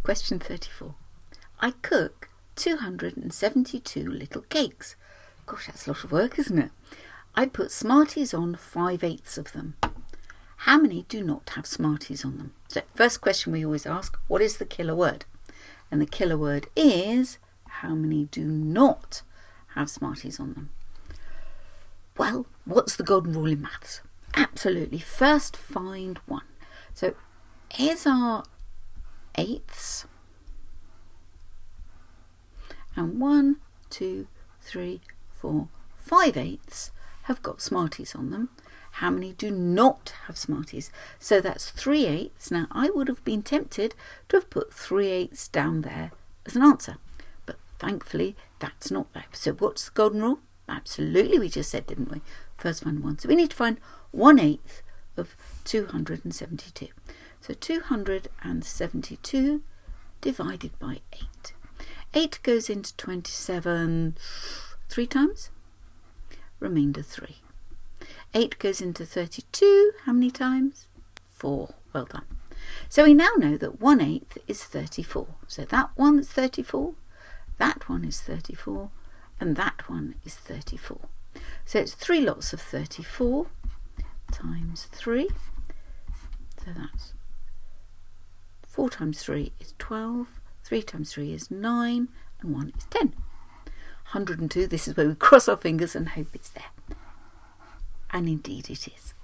Question 34. I cook 272 little cakes. Gosh, that's a lot of work, isn't it? I put Smarties on 5/8 of them. How many do not have Smarties on them? So first question we always ask, what is the killer word? And the killer word is, how many do not have Smarties on them? Well, what's the golden rule in maths? Absolutely. First, find one. So here's our eighths. And 1, 2, 3, 4, 5/8 have got Smarties on them. How many do not have Smarties? So that's 3/8. Now, I would have been tempted to have put 3/8 down there as an answer. But thankfully, that's not there. So what's the golden rule? Absolutely, we just said, didn't we? First find one. So we need to find 1/8 of 272. So 272 divided by 8. 8 goes into 27 3 times. Remainder 3. 8 goes into 32. How many times? 4. Well done. So we now know that 1/8 is 34. So that one is 34, that one is 34, and that one is 34. So it's 3 lots of 34 times 3. So that's 4 times 3 is 12, 3 times 3 is 9, and 1 is 10. 102, this is where we cross our fingers and hope it's there. And indeed it is.